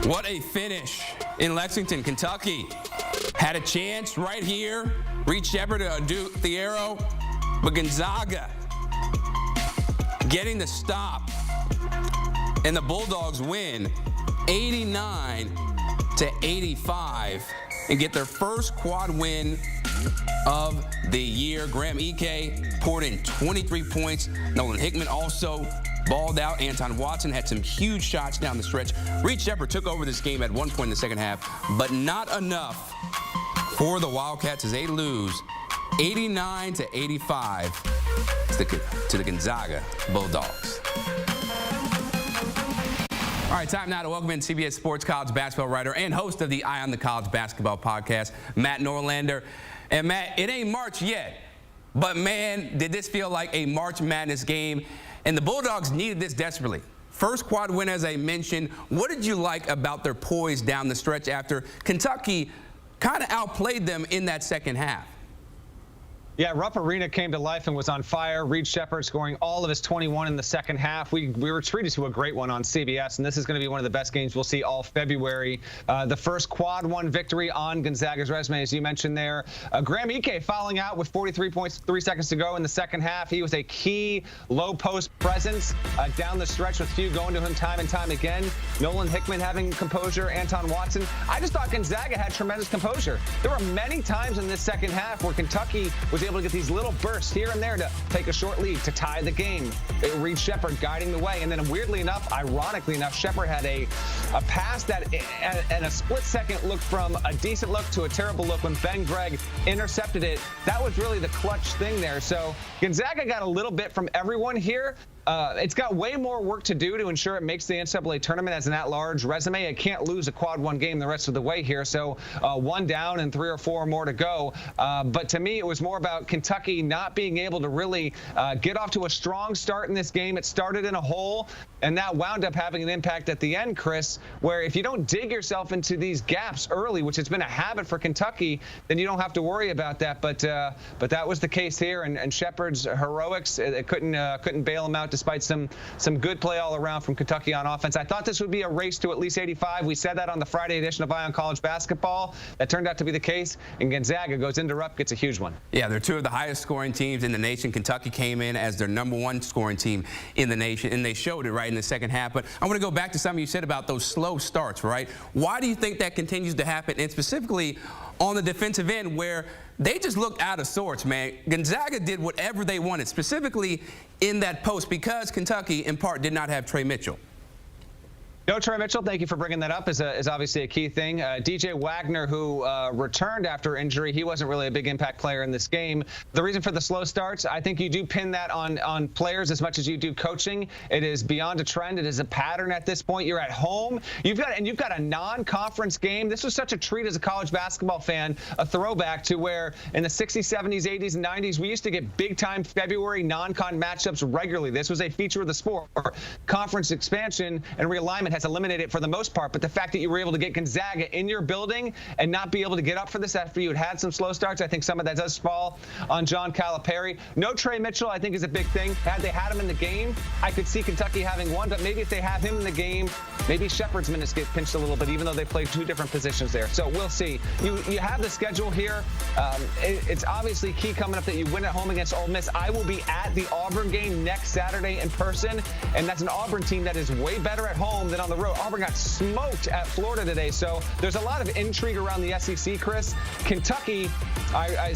What a finish in Lexington, Kentucky. Had a chance right here. Reed Sheppard to do the arrow, but Gonzaga getting the stop. And the Bulldogs win 89-85 and get their first quad win of the year. Graham Ike poured in 23 points. Nolan Hickman also balled out. Anton Watson had some huge shots down the stretch. Reed Sheppard took over this game at one point in the second half, but not enough for the Wildcats as they lose 89-85 to the Gonzaga Bulldogs. All right, time now to welcome in CBS Sports college basketball writer and host of the Eye on the College Basketball podcast, Matt Norlander. And Matt, it ain't March yet, but man, did this feel like a March Madness game. And the Bulldogs needed this desperately. First quad win, as I mentioned. What did you like about their poise down the stretch after Kentucky kind of outplayed them in that second half? Yeah, Rupp Arena came to life and was on fire. Reed Sheppard scoring all of his 21 in the second half. We were treated to a great one on CBS, and this is going to be one of the best games we'll see all February. The first quad one victory on Gonzaga's resume, as you mentioned there. Graham Ike fouling out with 43.3 seconds to go in the second half. He was a key low post presence down the stretch with few going to him time and time again. Nolan Hickman having composure. Anton Watson. I just thought Gonzaga had tremendous composure. There were many times in this second half where Kentucky was able to get these little bursts here and there to take a short lead, to tie the game. Reed Sheppard guiding the way. And then weirdly enough, ironically enough, Sheppard had a pass that and a split second looked from a decent look to a terrible look when Ben Gregg intercepted it. That was really the clutch thing there. So Gonzaga got a little bit from everyone here. It's got way more work to do to ensure it makes the NCAA tournament as an at-large resume. It can't lose a quad one game the rest of the way here. So one down and 3 or 4 more to go. But to me, it was more about Kentucky not being able to really get off to a strong start in this game. It started in a hole, and that wound up having an impact at the end, Chris, where if you don't dig yourself into these gaps early, which has been a habit for Kentucky, then you don't have to worry about that. But that was the case here, and Sheppard's heroics, it couldn't bail him out despite some good play all around from Kentucky on offense. I thought this would be a race to at least 85. We said that on the Friday edition of Eye on College Basketball. That turned out to be the case, and Gonzaga goes into RUPP, gets a huge one. Yeah, they're two of the highest scoring teams in the nation. Kentucky came in as their #1 scoring team in the nation, and they showed it right in the second half. But I want to go back to something you said about those slow starts, right? Why do you think that continues to happen, and specifically on the defensive end where they just looked out of sorts, man? Gonzaga did whatever they wanted, specifically in that post, because Kentucky, in part, did not have Trey Mitchell. No, Trey Mitchell, thank you for bringing that up, is obviously a key thing. DJ Wagner, who returned after injury, he wasn't really a big impact player in this game. The reason for the slow starts, I think you do pin that on players as much as you do coaching. It is beyond a trend. It is a pattern at this point. You're at home. You've got a non-conference game. This was such a treat as a college basketball fan, a throwback to where in the 60s, 70s, 80s, and 90s, we used to get big-time February non-con matchups regularly. This was a feature of the sport. Conference expansion and realignment has eliminated it for the most part, but the fact that you were able to get Gonzaga in your building and not be able to get up for this after you had some slow starts, I think some of that does fall on John Calipari. No Trey Mitchell, I think, is a big thing. Had they had him in the game, I could see Kentucky having one, but maybe if they have him in the game, maybe Sheppard's minutes get pinched a little bit, even though they played 2 different positions there. So we'll see. You have the schedule here. It's obviously key coming up that you win at home against Ole Miss. I will be at the Auburn game next Saturday in person, and that's an Auburn team that is way better at home than on the road. Auburn got smoked at Florida today, so there's a lot of intrigue around the SEC, Chris. Kentucky, I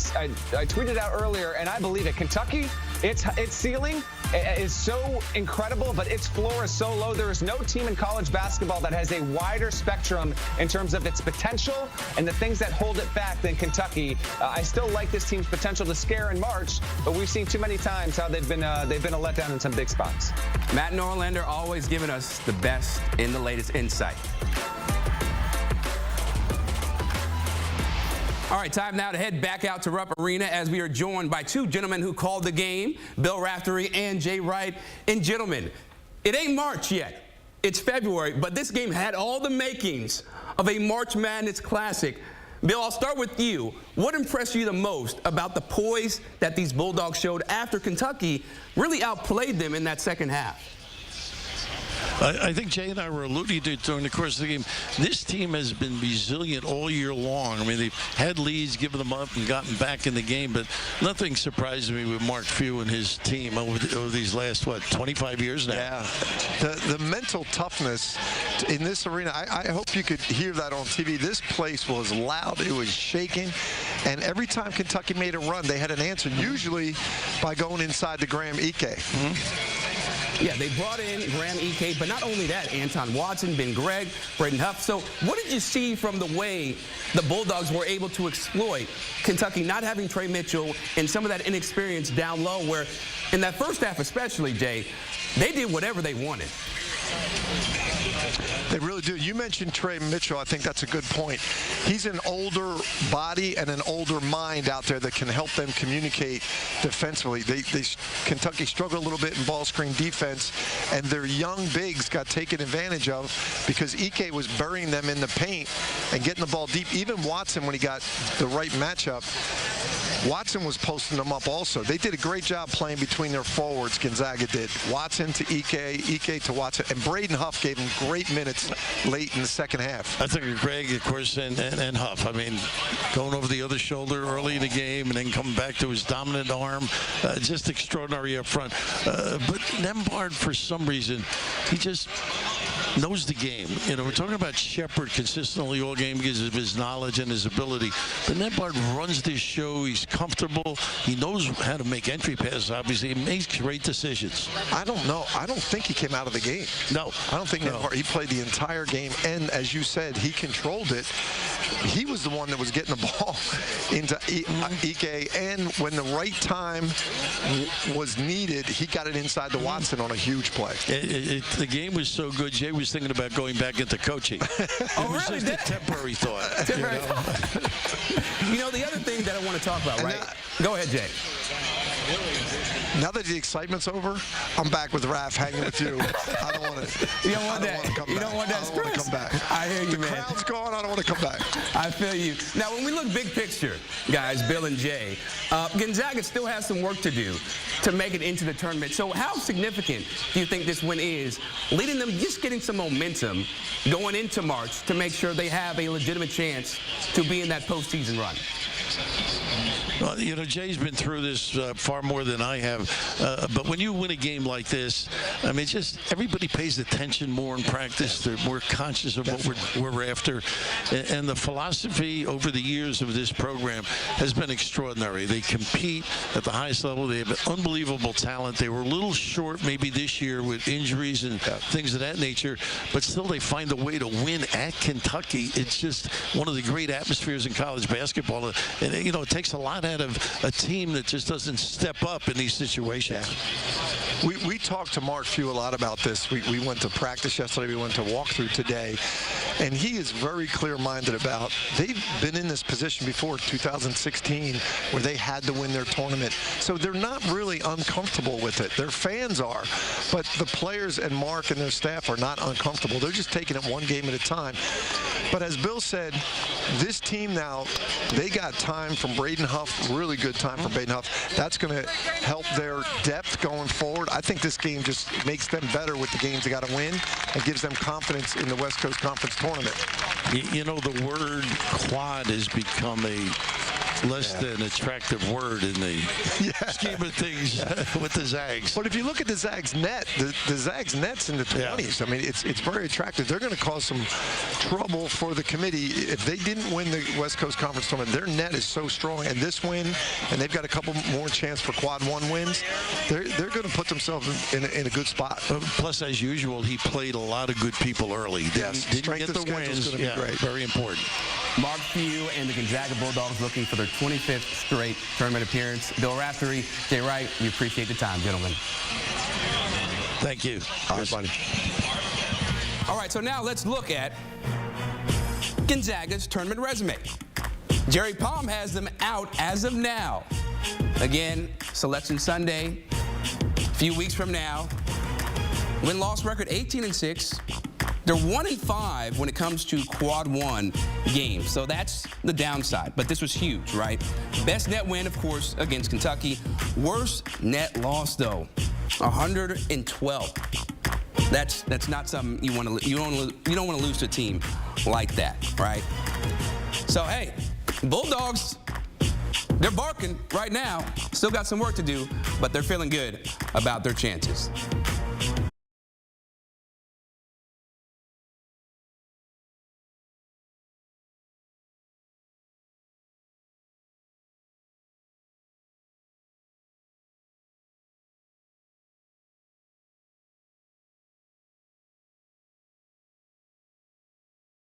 tweeted out earlier, and I believe it. Kentucky, its ceiling is so incredible, but its floor is so low. There is no team in college basketball that has a wider spectrum in terms of its potential and the things that hold it back than Kentucky. I still like this team's potential to scare in March, but we've seen too many times how they've been a letdown in some big spots. Matt Norlander always giving us the best in the latest insight. All right, time now to head back out to Rupp Arena as we are joined by 2 gentlemen who called the game, Bill Raftery and Jay Wright. And gentlemen, it ain't March yet. It's February, but this game had all the makings of a March Madness classic. Bill, I'll start with you. What impressed you the most about the poise that these Bulldogs showed after Kentucky really outplayed them in that second half? I think Jay and I were alluding to it during the course of the game. This team has been resilient all year long. I mean, they've had leads, given them up, and gotten back in the game, but nothing surprised me with Mark Few and his team over these last, 25 years now? Yeah. The mental toughness in this arena, I hope you could hear that on TV. This place was loud. It was shaking. And every time Kentucky made a run, they had an answer, usually by going inside to Graham Ike. Yeah, they brought in Graham Ike, but not only that, Anton Watson, Ben Gregg, Braden Huff. So what did you see from the way the Bulldogs were able to exploit Kentucky not having Trey Mitchell and some of that inexperience down low, where in that first half especially, Jay, they did whatever they wanted? They really do. You mentioned Trey Mitchell. I think that's a good point. He's an older body and an older mind out there that can help them communicate defensively. Kentucky struggled a little bit in ball screen defense, and their young bigs got taken advantage of because Ike was burying them in the paint and getting the ball deep. Even Watson, when he got the right matchup, Watson was posting them up also. They did a great job playing between their forwards, Gonzaga did. Watson to Ike to Watson. And Braden Huff gave him great minutes late in the second half. I think Greg, of course, and Huff. I mean, going over the other shoulder early in the game and then coming back to his dominant arm. Just extraordinary up front. But Nembhard, for some reason, he just knows the game. You know, we're talking about Shepherd consistently all game because of his knowledge and his ability. But Nembhard runs this show. He's comfortable. He knows how to make entry passes, obviously. He makes great decisions. I don't know. I don't think he came out of the game. No. I don't think Nembhard. He played the entire game, and as you said, he controlled it. He was the one that was getting the ball into Ike, and when the right time was needed, he got it inside to Watson on a huge play. The game was so good, Jay was thinking about going back into coaching. Oh, it was really? just a temporary thought. You know, the other thing that I want to talk about, right? Go ahead, Jay. Now that the excitement's over, I'm back with Raf hanging with you. I don't want to. You don't want that. You don't want that stress. I don't want to come back. I hear you, man. The crowd's gone. I don't want to come back. I feel you. Now, when we look big picture, guys, Bill and Jay, Gonzaga still has some work to do to make it into the tournament. So how significant do you think this win is, leading them just getting some momentum going into March to make sure they have a legitimate chance to be in that postseason run? Well, you know, Jay's been through this far more than I have. But when you win a game like this, I mean, just everybody pays attention more in practice. They're more conscious of what we're after. And the philosophy over the years of this program has been extraordinary. They compete at the highest level. They have unbelievable talent. They were a little short maybe this year with injuries and things of that nature, but still they find a way to win at Kentucky. It's just one of the great atmospheres in college basketball. And, you know, it takes a lot out of a team that just doesn't step up in these situations. We talked to Mark Few a lot about this. We went to practice yesterday. We went to walkthrough today. And he is very clear-minded about, they've been in this position before, 2016, where they had to win their tournament. So they're not really uncomfortable with it. Their fans are. But the players and Mark and their staff are not uncomfortable. They're just taking it one game at a time. But as Bill said, this team now, they got time from Braden Huff, really good time from Braden Huff. That's going to help their depth going forward. I think this game just makes them better with the games they got to win and gives them confidence in the West Coast Conference tournament. You know, the word quad has become a less than attractive word in the scheme of things with the Zags. But if you look at the Zags net, the Zags net's in the 20s. I mean, it's very attractive. They're going to cause some trouble for the committee. If they didn't win the West Coast Conference tournament, their net is so strong. And this win, and they've got a couple more chance for quad one wins, they're going to put themselves in a good spot. Plus, as usual, he played a lot of good people early. Yes, didn't get the wins. Be great. Very important. Mark Few and the Gonzaga Bulldogs looking for their 25th straight tournament appearance. Bill Raftery, Jay Wright, we appreciate the time, gentlemen. Thank you. All right, buddy. All right, so now let's look at Gonzaga's tournament resume. Jerry Palm has them out as of now. Again, Selection Sunday, a few weeks from now. Win-loss record 18-6. They're 1-5 when it comes to quad one games. So that's the downside. But this was huge, right? Best net win, of course, against Kentucky. Worst net loss, though, 112. That's not something you want to. You don't want to lose to a team like that, right? So hey, Bulldogs, they're barking right now. Still got some work to do, but they're feeling good about their chances.